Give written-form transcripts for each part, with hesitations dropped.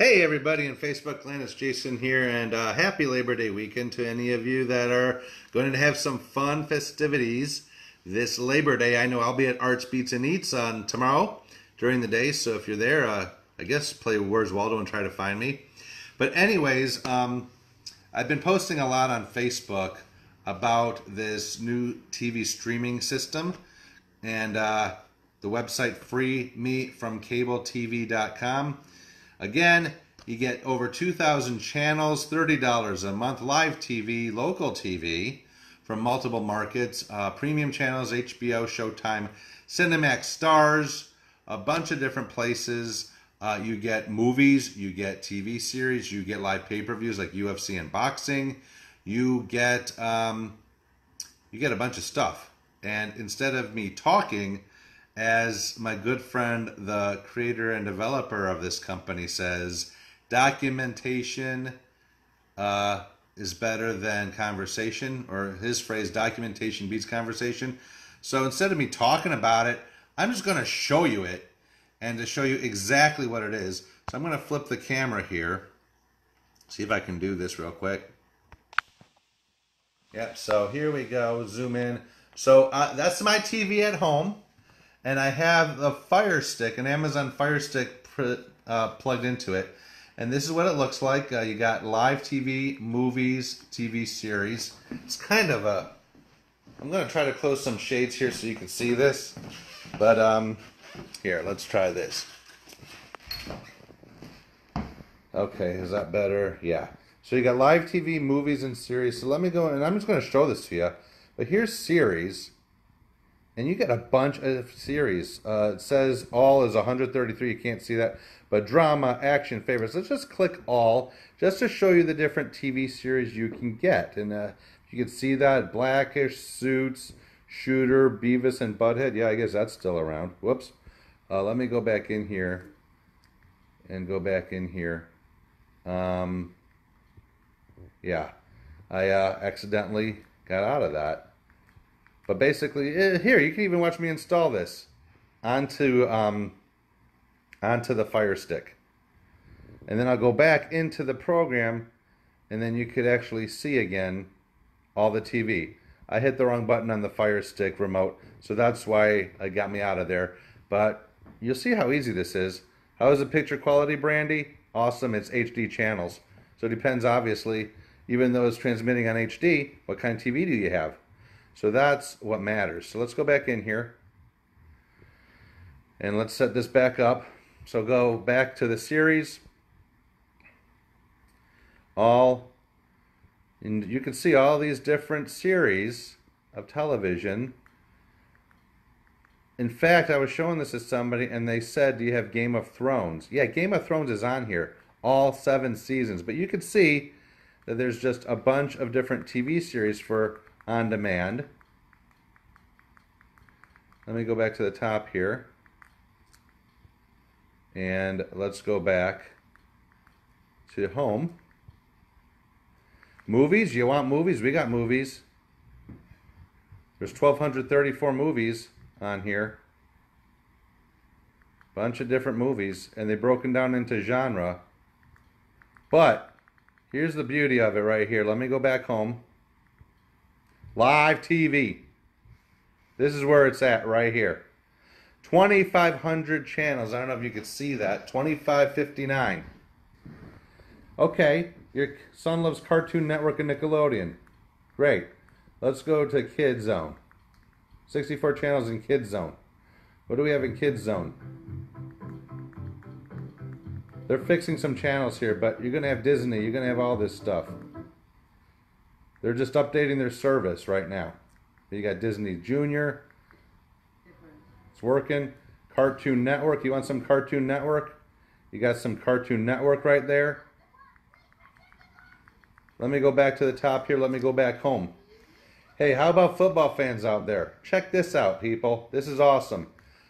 Hey everybody in Facebook land, it's Jason here, and happy Labor Day weekend to any of you that are going to have some fun festivities this Labor Day. I know I'll be at Arts Beats and Eats on tomorrow during the day, so if you're there, I guess play Where's Waldo and try to find me. But anyways, I've been posting a lot on Facebook about this new TV streaming system and the website freemefromcabletv.com. Again, you get over 2,000 channels, $30 a month, live TV, local TV from multiple markets, premium channels, HBO, Showtime, Cinemax, Starz, a bunch of different places. You get movies, you get TV series, you get live pay-per-views like UFC and boxing. You get a bunch of stuff. And instead of me talking, as my good friend, the creator and developer of this company says, documentation is better than conversation, or his phrase, documentation beats conversation. So instead of me talking about it, I'm just going to show you it and to show you exactly what it is. So I'm going to flip the camera here, see if I can do this real quick. Yep, so here we go, zoom in. So that's my TV at home. And I have a Fire Stick, an Amazon Fire Stick plugged into it. And this is what it looks like. You got live TV, movies, TV series. It's kind of a... I'm going to try to close some shades here so you can see this. But here, let's try this. Okay, is that better? Yeah. So you got live TV, movies, and series. So let me go, and I'm just going to show this to you. But here's series. And you get a bunch of series. It says all is 133. You can't see that. But drama, action, favorites. Let's just click all just to show you the different TV series you can get. And you can see that. Blackish, Suits, Shooter, Beavis and Butthead. Yeah, I guess that's still around. Whoops. Let me go back in here. And go back in here. Yeah. I accidentally got out of that. But basically, here, you can even watch me install this onto the Fire Stick. And then I'll go back into the program, and then you could actually see again all the TV. I hit the wrong button on the Fire Stick remote, so that's why it got me out of there. But you'll see how easy this is. How is the picture quality, Brandy? Awesome, it's HD channels. So it depends, obviously, even though it's transmitting on HD, what kind of TV do you have? So that's what matters. So let's go back in here and let's set this back up. So go back to the series. And you can see all these different series of television. In fact, I was showing this to somebody and they said, do you have Game of Thrones? Yeah, Game of Thrones is on here, all 7 seasons. But you can see that there's just a bunch of different TV series for on demand. Let me go back to the top here. And let's go back to home. Movies, you want movies? We got movies. There's 1,234 movies on here. Bunch of different movies, and they're broken down into genre. But here's the beauty of it right here. Let me go back home. Live TV. This is where it's at right here. 2,500 channels. I don't know if you could see that. 2,559. Okay, your son loves Cartoon Network and Nickelodeon. Great. Let's go to Kids Zone. 64 channels in Kids Zone. What do we have in Kids Zone? They're fixing some channels here, but you're going to have Disney. You're going to have all this stuff. They're just updating their service right now. You got Disney Junior. It's working. Cartoon Network. You want some Cartoon Network? You got some Cartoon Network right there. Let me go back to the top here. Let me go back home. Hey, how about football fans out there? Check this out, people. This is awesome.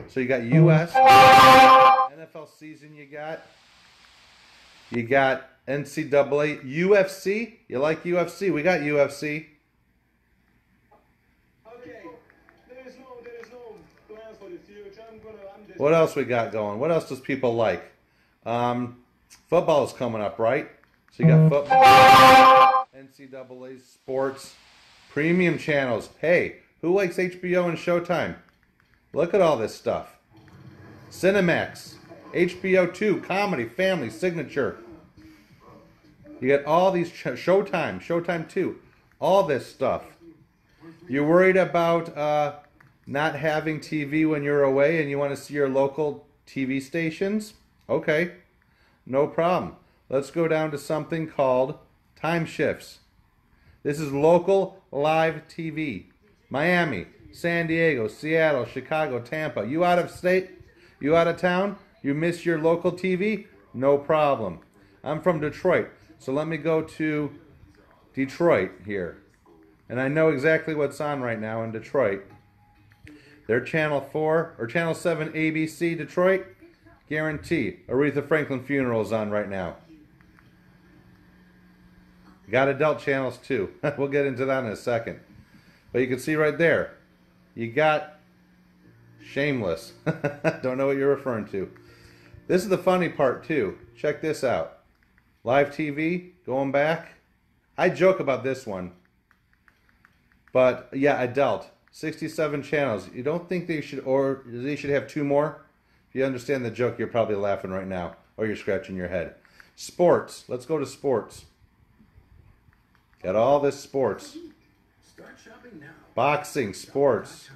So you got US, NFL season you got. You got NCAA, UFC. You like UFC? We got UFC. Okay, there is no plans for the future. What else we got going? What else does people like? Football's coming up, right? So you got football, NCAA, sports, premium channels. Hey, who likes HBO and Showtime? Look at all this stuff. Cinemax, HBO 2, comedy, family, signature. You get all these Showtime, Showtime 2, all this stuff. You're worried about not having TV when you're away and you want to see your local TV stations? Okay, no problem. Let's go down to something called time shifts. This is local live TV. Miami, San Diego, Seattle, Chicago, Tampa. You out of state? You out of town? You miss your local TV? No problem. I'm from Detroit, so let me go to Detroit here. And I know exactly what's on right now in Detroit. Their Channel 4 or Channel 7 ABC Detroit, guarantee Aretha Franklin funeral is on right now. Got adult channels too. We'll get into that in a second. But you can see right there, you got Shameless. Don't know what you're referring to. This is the funny part too. Check this out. Live TV, going back. I joke about this one. But yeah, adult. 67 channels. You don't think they should have 2 more? If you understand the joke, you're probably laughing right now. Or you're scratching your head. Sports. Let's go to sports. Got all this sports. Start shopping now. Boxing, sports.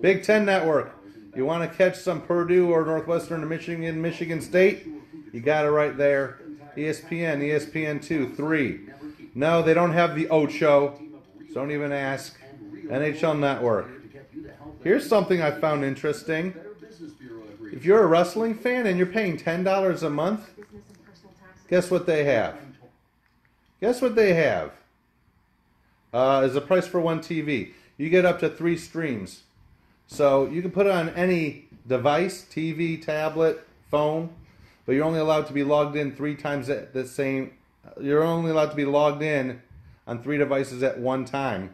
Big Ten Network. You want to catch some Purdue or Northwestern Michigan State? You got it right there. ESPN, ESPN2, 3. No, they don't have the Ocho. Don't even ask. NHL Network. Here's something I found interesting. If you're a wrestling fan and you're paying $10 a month, guess what they have? Guess what they have? Is the price for one TV. You get up to 3 streams. So you can put it on any device, TV, tablet, phone, but you're only allowed to be logged in 3 times at the same. You're only allowed to be logged in on 3 devices at one time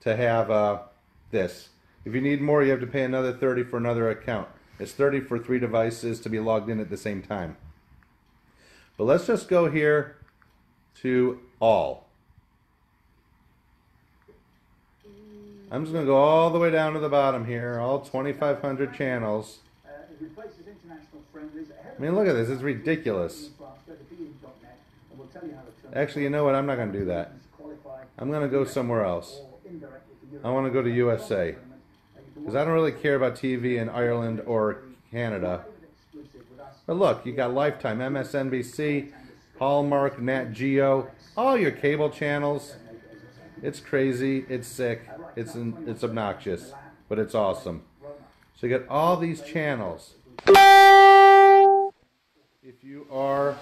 to have this. If you need more, you have to pay another $30 for another account. It's $30 for 3 devices to be logged in at the same time. But let's just go here to all. I'm just going to go all the way down to the bottom here, all 2,500 channels. I mean, look at this. It's ridiculous. Actually, you know what? I'm not going to do that. I'm going to go somewhere else. I want to go to USA. Because I don't really care about TV in Ireland or Canada. But look, you got Lifetime, MSNBC, Hallmark, Nat Geo, all your cable channels. It's crazy, it's sick, it's obnoxious, but it's awesome. So you got all these channels. If you are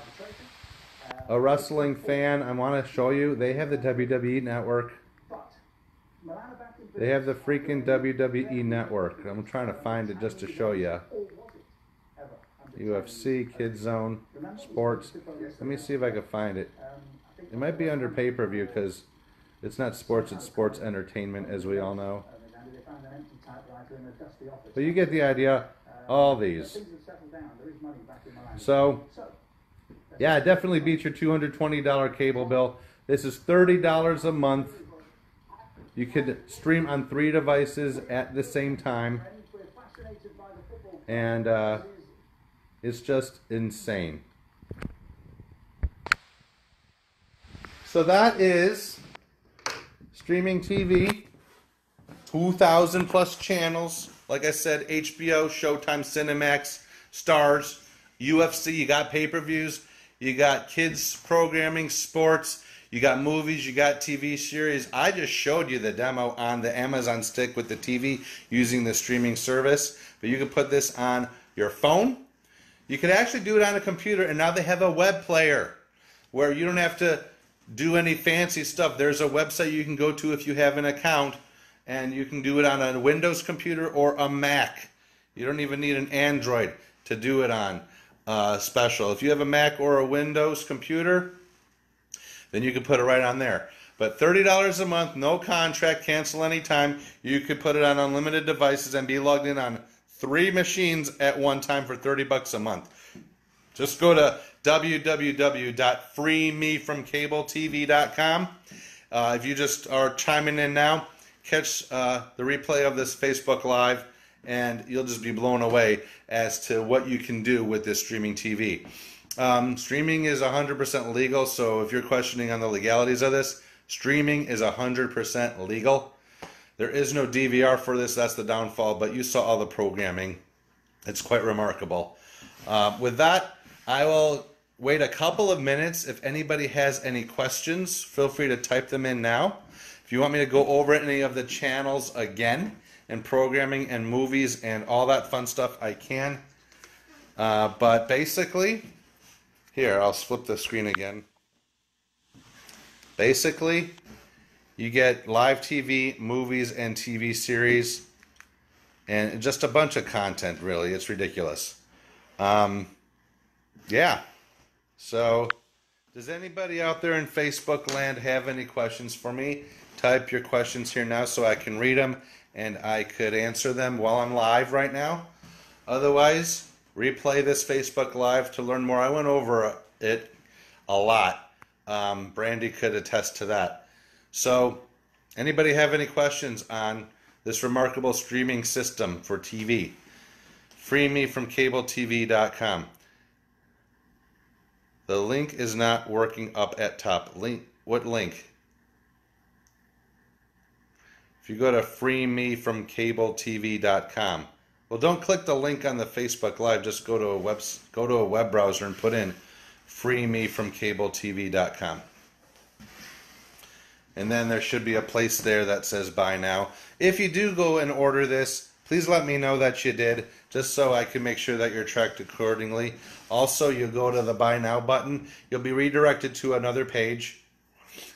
a wrestling fan, I want to show you, they have the WWE Network. They have the freaking WWE Network. I'm trying to find it just to show you. UFC, Kids Zone, Sports. Let me see if I can find it. It might be under pay-per-view because it's not sports, it's sports entertainment, as we all know. But you get the idea. All these. So, yeah, it definitely beats your $220 cable bill. This is $30 a month. You could stream on 3 devices at the same time. And it's just insane. So that is streaming TV. 2,000 plus channels. Like I said, HBO, Showtime, Cinemax, Starz, UFC. You got pay-per-views. You got kids programming, sports. You got movies. You got TV series. I just showed you the demo on the Amazon Stick with the TV using the streaming service. But you can put this on your phone. You could actually do it on a computer. And now they have a web player where you don't have to do any fancy stuff. There's a website you can go to if you have an account. And you can do it on a Windows computer or a Mac. You don't even need an Android to do it on special. If you have a Mac or a Windows computer, then you can put it right on there. But $30 a month, no contract, cancel anytime. You could put it on unlimited devices and be logged in on 3 machines at one time for $30 a month. Just go to www.freemefromcabletv.com. If you just are chiming in now, catch the replay of this Facebook Live, and you'll just be blown away as to what you can do with this streaming TV. Streaming is 100% legal, so if you're questioning on the legalities of this, streaming is 100% legal. There is no DVR for this, that's the downfall, but you saw all the programming. It's quite remarkable. With that, I will wait a couple of minutes. If anybody has any questions, feel free to type them in now. If you want me to go over any of the channels again, and programming and movies and all that fun stuff, I can. But basically, here, I'll flip the screen again. Basically, you get live TV, movies, and TV series, and just a bunch of content, really. It's ridiculous. Yeah. So, does anybody out there in Facebook land have any questions for me? Type your questions here now so I can read them and I could answer them while I'm live right now. Otherwise, replay this Facebook Live to learn more. I went over it a lot. Brandy could attest to that. So, anybody have any questions on this remarkable streaming system for TV? freemefromcabletv.com. The link is not working up at top. What link? If you go to freemefromcabletv.com. Well, don't click the link on the Facebook Live. Just go to a web browser and put in freemefromcabletv.com. And then there should be a place there that says buy now. If you do go and order this, please let me know that you did, just so I can make sure that you're tracked accordingly. Also, you go to the buy now button. You'll be redirected to another page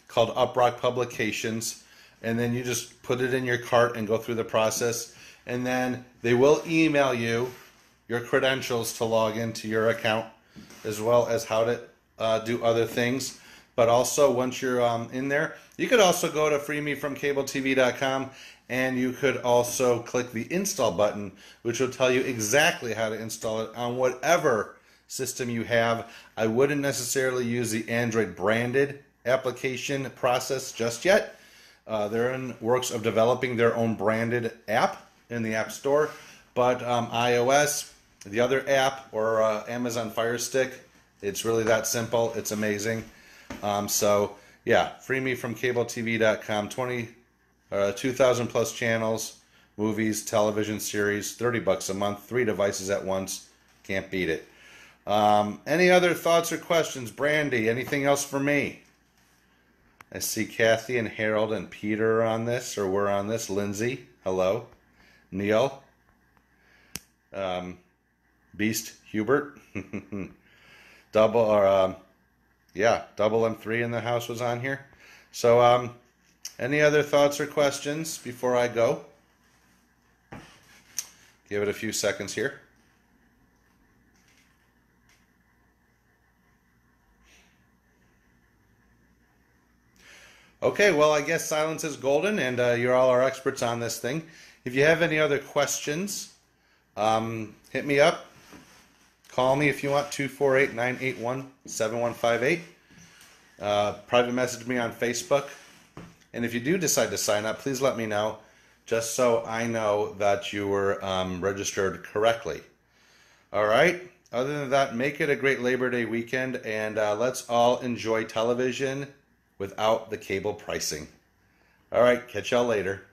called Uprock Publications. And then you just put it in your cart and go through the process. And then they will email you your credentials to log into your account, as well as how to do other things. But also, once you're in there, you could also go to freemefromcabletv.com, and you could also click the install button, which will tell you exactly how to install it on whatever system you have. I wouldn't necessarily use the Android branded application process just yet. They're in works of developing their own branded app in the App Store, but iOS, the other app, or Amazon Fire Stick, it's really that simple. It's amazing. So yeah, freemefromcabletv.com. 2,000 plus channels, movies, television series, $30 a month, 3 devices at once. Can't beat it. Any other thoughts or questions? Brandy, anything else for me? I see Kathy and Harold and Peter are on this, or we're on this. Lindsay, hello. Neil. Beast Hubert. Double M3 in the house was on here. So, any other thoughts or questions before I go? Give it a few seconds here. Okay, well, I guess silence is golden, and you're all our experts on this thing. If you have any other questions, hit me up. Call me if you want, 248-981-7158. Private message me on Facebook. And if you do decide to sign up, please let me know, just so I know that you were registered correctly. All right? Other than that, make it a great Labor Day weekend, and let's all enjoy television without the cable pricing. All right, catch y'all later.